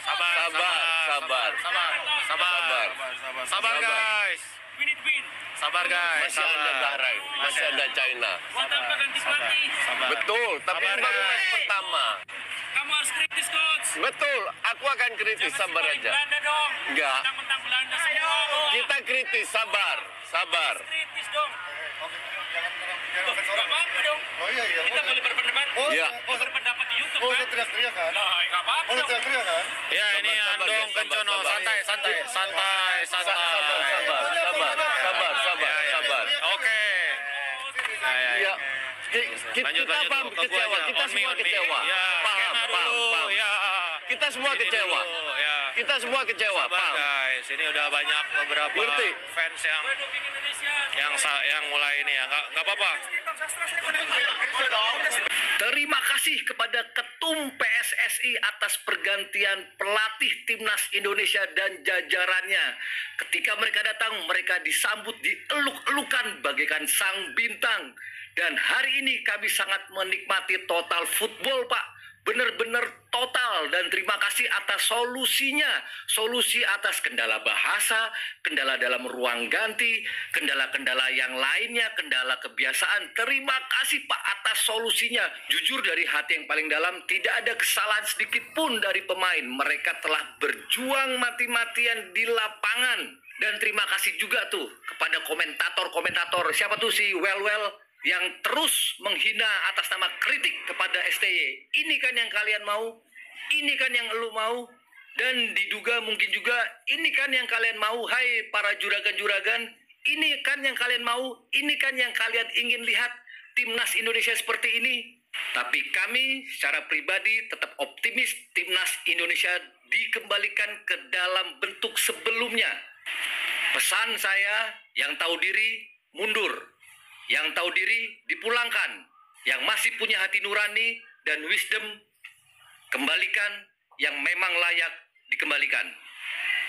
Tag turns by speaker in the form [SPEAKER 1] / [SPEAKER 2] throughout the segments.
[SPEAKER 1] sabar.
[SPEAKER 2] Sabar guys. Sabar guys.
[SPEAKER 1] Masih ada Bahrain, masih ada China. Betul, tapi
[SPEAKER 2] Sabar,
[SPEAKER 1] baru
[SPEAKER 2] guys.
[SPEAKER 1] match pertama.
[SPEAKER 3] Kamu harus kritis, coach.
[SPEAKER 1] Betul, aku akan kritis, sabar
[SPEAKER 3] Jangan
[SPEAKER 1] aja.
[SPEAKER 3] Belanda dong.
[SPEAKER 1] Enggak.
[SPEAKER 3] Mentang-mentang Belanda semua.
[SPEAKER 1] Kita kritis, sabar.
[SPEAKER 3] Kritis dong. Nggak apa-apa dong.
[SPEAKER 4] Oh iya.
[SPEAKER 3] Kita boleh berpendapat.
[SPEAKER 1] Iya.
[SPEAKER 3] Berpendapat di YouTube
[SPEAKER 4] Oh,
[SPEAKER 3] kan.
[SPEAKER 4] saya teriak-teriak kan?
[SPEAKER 3] Nah, nggak apa-apa
[SPEAKER 4] Oh,
[SPEAKER 3] dong.
[SPEAKER 4] teriak-teriak kan?
[SPEAKER 2] Ya ini
[SPEAKER 1] Sabar,
[SPEAKER 2] Andong
[SPEAKER 1] sabar,
[SPEAKER 2] Kencono,
[SPEAKER 1] sabar. Sabar.
[SPEAKER 2] Oke.
[SPEAKER 1] Ya. Kita
[SPEAKER 2] Lanjut,
[SPEAKER 1] paham
[SPEAKER 2] Bagus
[SPEAKER 1] kecewa,
[SPEAKER 2] aja.
[SPEAKER 1] kita
[SPEAKER 2] On me,
[SPEAKER 1] semua
[SPEAKER 2] on me.
[SPEAKER 1] kecewa.
[SPEAKER 2] Ya,
[SPEAKER 1] Paham.
[SPEAKER 2] skena dulu. Ya.
[SPEAKER 1] Kita semua
[SPEAKER 2] Ini
[SPEAKER 1] kecewa.
[SPEAKER 2] dulu, ya.
[SPEAKER 1] Kita semua kecewa,
[SPEAKER 2] Sabar
[SPEAKER 1] paham.
[SPEAKER 2] guys, ini udah banyak beberapa
[SPEAKER 1] Ngerti?
[SPEAKER 2] fans yang
[SPEAKER 3] Dukung Indonesia.
[SPEAKER 2] yang mulai ini ya, nggak apa-apa.
[SPEAKER 5] Terima kasih kepada Ketum PSSI atas pergantian pelatih Timnas Indonesia dan jajarannya. Ketika mereka datang, mereka disambut dieluk-elukan bagaikan sang bintang. Dan hari ini kami sangat menikmati total football, Pak. Benar-benar total, dan terima kasih atas solusinya. Solusi atas kendala bahasa, kendala dalam ruang ganti, kendala-kendala yang lainnya, kendala kebiasaan. Terima kasih Pak atas solusinya. Jujur dari hati yang paling dalam, tidak ada kesalahan sedikit pun dari pemain. Mereka telah berjuang mati-matian di lapangan. Dan terima kasih juga tuh kepada komentator-komentator. Siapa tuh si Well yang terus menghina atas nama kritik kepada STY. Ini kan yang kalian mau, ini kan yang elu mau, dan diduga mungkin juga ini kan yang kalian mau, hai para juragan-juragan, ini kan yang kalian mau, ini kan yang kalian ingin lihat Timnas Indonesia seperti ini. Tapi kami secara pribadi tetap optimis Timnas Indonesia dikembalikan ke dalam bentuk sebelumnya. Pesan saya, yang tahu diri mundur. Yang tahu diri dipulangkan, yang masih punya hati nurani dan wisdom kembalikan, yang memang layak dikembalikan.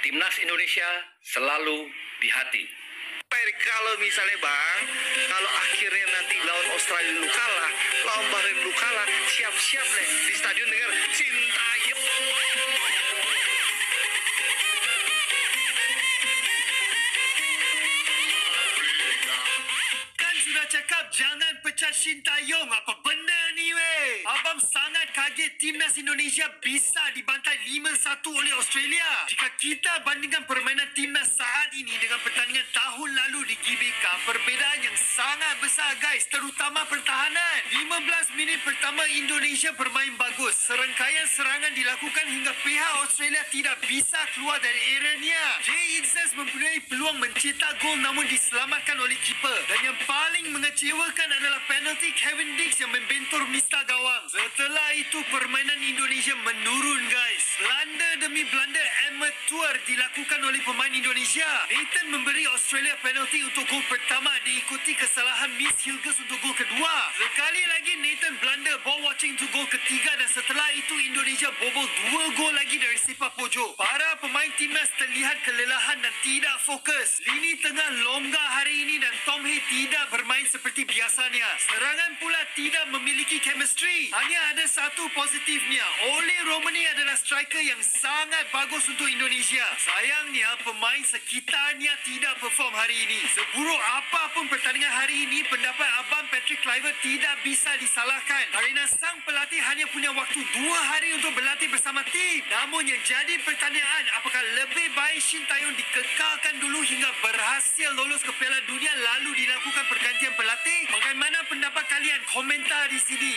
[SPEAKER 5] Timnas Indonesia selalu di hati.
[SPEAKER 6] Kalau misalnya Bang, kalau akhirnya nanti lawan Australia lu kalah, lawan Bahrain lu kalah, siap-siap deh di stadion dengar Sintayong.
[SPEAKER 4] Sudah cakap jangan pecat Sintayong. Apa benda ni weh? Abang sangat kaget Timnas Indonesia bisa dibantai 5-1 oleh Australia. Jika kita bandingkan permainan Timnas saat ini dengan pertandingan tahun lalu di GBK, perbezaan yang sangat besar guys, terutama pertahanan. 15 minit pertama Indonesia bermain bagus. Serangkaian serangan dilakukan hingga pihak Australia tidak bisa keluar dari areanya. Jay Itzes mempunyai peluang mencetak gol namun diselamatkan oleh kiper. Dan yang paling mengecewakan adalah penalti Kevin Dix yang membentur mista gawang. Setelah itu permainan Indonesia menurun guys. Belanda demi Belanda amateur dilakukan oleh pemain Indonesia. Nathan memberi Australia penalti untuk gol pertama, diikuti kesalahan Miss Hilgers untuk gol kedua. Sekali lagi Nathan Belanda ball watching untuk gol ketiga, dan setelah itu Indonesia bobol 2 gol lagi dari sepak pojok. Para pemain timnas terlihat kelelahan dan tidak fokus. Lini tengah longgar hari ini dan Tom Hay tidak bermain seperti biasanya. Serangan pula tidak memiliki chemistry. Hanya ada satu positifnya. Ole Romani adalah striker yang sangat bagus untuk Indonesia. Sayangnya pemain sekitarnya tidak perform hari ini. Seburuk apapun pertandingan hari ini, pendapat Abang Patrick Kluivert tidak bisa disalahkan. Kerana sang pelatih hanya punya waktu 2 hari untuk berlatih bersama tim. Namun yang jadi pertanyaan, apakah lebih baik Sintayong dikekalkan dulu hingga berhasil lolos ke Piala Dunia lalu dilakukan pergantian pelatih? Bagaimana pendapat kalian? Komentar di sini.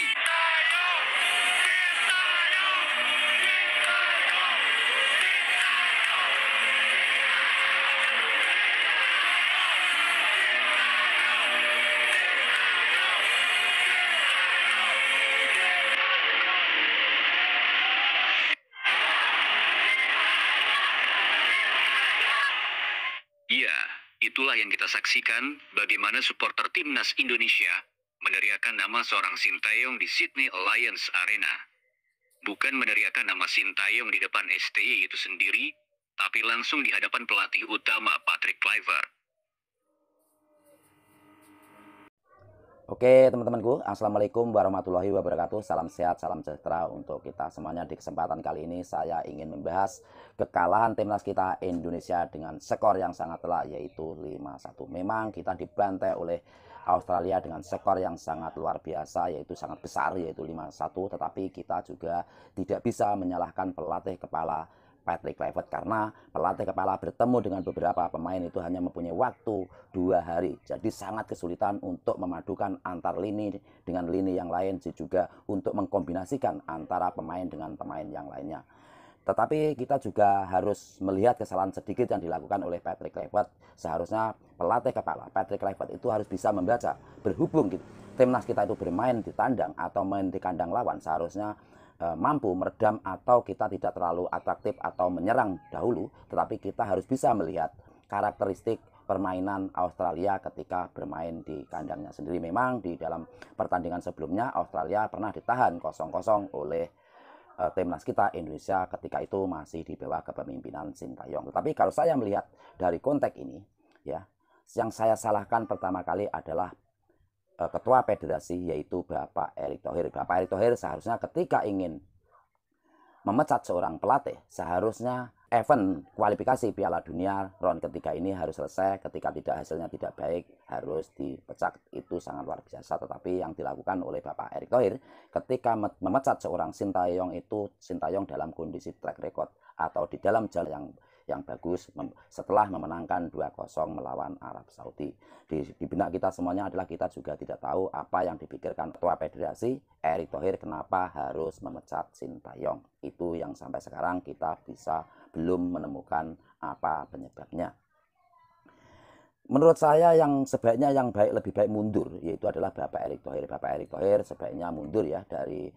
[SPEAKER 5] Iya, itulah yang kita saksikan bagaimana supporter Timnas Indonesia meneriakan nama seorang Sintayong di Sydney Alliance Arena. Bukan meneriakan nama Sintayong di depan STY itu sendiri, tapi langsung di hadapan pelatih utama Patrick Kluivert.
[SPEAKER 7] Oke teman-temanku, Assalamualaikum warahmatullahi wabarakatuh. Salam sehat, salam sejahtera untuk kita semuanya. Di kesempatan kali ini saya ingin membahas kekalahan timnas kita Indonesia dengan skor yang sangat telak, yaitu 5-1. Memang kita dibantai oleh Australia dengan skor yang sangat luar biasa, yaitu sangat besar, yaitu 5-1. Tetapi kita juga tidak bisa menyalahkan pelatih kepala Patrick Kluivert, karena pelatih kepala bertemu dengan beberapa pemain itu hanya mempunyai waktu 2 hari. Jadi sangat kesulitan untuk memadukan antar lini dengan lini yang lain, juga untuk mengkombinasikan antara pemain dengan pemain yang lainnya. Tetapi kita juga harus melihat kesalahan sedikit yang dilakukan oleh Patrick Kluivert. Seharusnya pelatih kepala Patrick Kluivert itu harus bisa membaca, berhubung gitu, timnas kita itu bermain di tandang atau main di kandang lawan, seharusnya mampu meredam atau kita tidak terlalu atraktif atau menyerang dahulu, tetapi kita harus bisa melihat karakteristik permainan Australia ketika bermain di kandangnya sendiri. Memang di dalam pertandingan sebelumnya Australia pernah ditahan 0-0 oleh timnas kita Indonesia ketika itu masih di bawah kepemimpinan Sintayong. Tetapi kalau saya melihat dari konteks ini, ya, yang saya salahkan pertama kali adalah Ketua Federasi, yaitu Bapak Erick Thohir. Bapak Erick Thohir seharusnya ketika ingin memecat seorang pelatih, seharusnya event kualifikasi Piala Dunia round ketiga ini harus selesai. Ketika hasilnya tidak baik, harus dipecat. Itu sangat luar biasa. Tetapi yang dilakukan oleh Bapak Erick Thohir ketika memecat seorang Sintayong itu, Sintayong dalam kondisi track record atau di dalam jalan yang bagus setelah memenangkan 2-0 melawan Arab Saudi. Di benak kita semuanya adalah kita juga tidak tahu apa yang dipikirkan Ketua Federasi Erick Thohir kenapa harus memecat Sintayong. Itu yang sampai sekarang kita belum menemukan apa penyebabnya. Menurut saya yang sebaiknya lebih baik mundur, yaitu adalah Bapak Erick Thohir. Bapak Erick Thohir sebaiknya mundur ya dari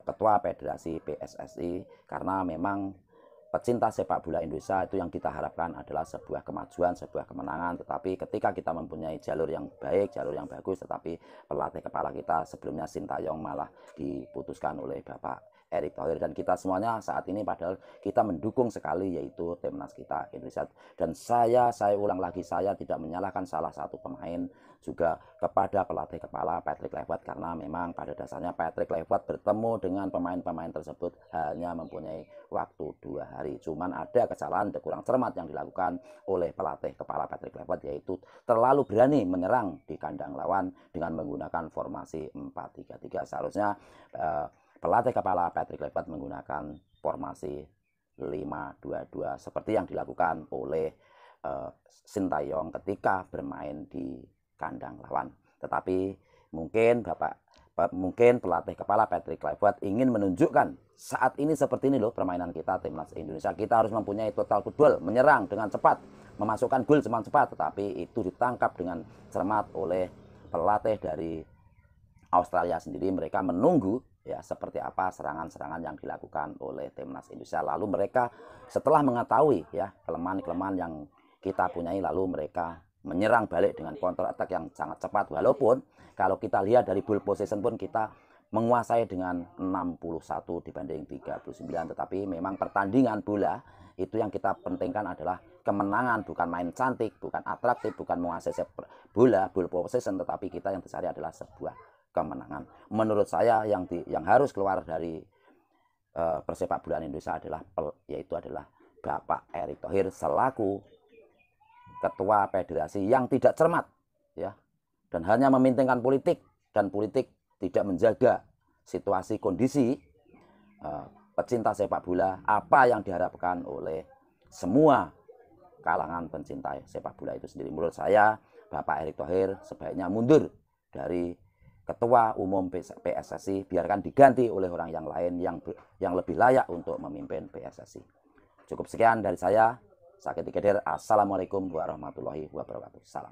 [SPEAKER 7] Ketua Federasi PSSI, karena memang pecinta sepak bola Indonesia itu yang kita harapkan adalah sebuah kemajuan, sebuah kemenangan. Tetapi ketika kita mempunyai jalur yang baik, jalur yang bagus, tetapi pelatih kepala kita sebelumnya Sintayong malah diputuskan oleh Bapak Erick Thohir. Dan kita semuanya saat ini padahal kita mendukung sekali yaitu timnas kita Indonesia. Dan saya ulang lagi, saya tidak menyalahkan salah satu pemain juga kepada pelatih kepala Patrick Kluivert, karena memang pada dasarnya Patrick Kluivert bertemu dengan pemain-pemain tersebut hanya mempunyai waktu 2 hari. Cuman ada kesalahan kurang cermat yang dilakukan oleh pelatih kepala Patrick Kluivert, yaitu terlalu berani menyerang di kandang lawan dengan menggunakan formasi 4-3-3. Seharusnya pelatih kepala Patrick Kluivert menggunakan formasi 5-2-2 seperti yang dilakukan oleh Sintayong ketika bermain di kandang lawan. Tetapi mungkin pelatih kepala Patrick Kluivert ingin menunjukkan saat ini seperti ini loh permainan kita timnas Indonesia. Kita harus mempunyai total football, menyerang dengan cepat, memasukkan gol dengan cepat. Tetapi itu ditangkap dengan cermat oleh pelatih dari Australia sendiri. Mereka menunggu ya seperti apa serangan-serangan yang dilakukan oleh timnas Indonesia. Lalu mereka setelah mengetahui ya kelemahan-kelemahan yang kita punyai, lalu mereka menyerang balik dengan counter attack yang sangat cepat. Walaupun kalau kita lihat dari ball possession pun kita menguasai dengan 61 dibanding 39. Tetapi memang pertandingan bola itu yang kita pentingkan adalah kemenangan, bukan main cantik, bukan atraktif, bukan menguasai bola, ball possession, tetapi kita yang dicari adalah sebuah kemenangan. Menurut saya yang harus keluar dari persepak bolaan Indonesia yaitu adalah Bapak Erick Thohir selaku Ketua Federasi yang tidak cermat ya, dan hanya mementingkan politik, dan politik tidak menjaga situasi kondisi pecinta sepak bola apa yang diharapkan oleh semua kalangan pencinta sepak bola itu sendiri. Menurut saya Bapak Erick Thohir sebaiknya mundur dari Ketua Umum PSSI, biarkan diganti oleh orang yang lain yang lebih layak untuk memimpin PSSI. Cukup sekian dari saya. Sakit Kadir. Assalamualaikum warahmatullahi wabarakatuh. Salam.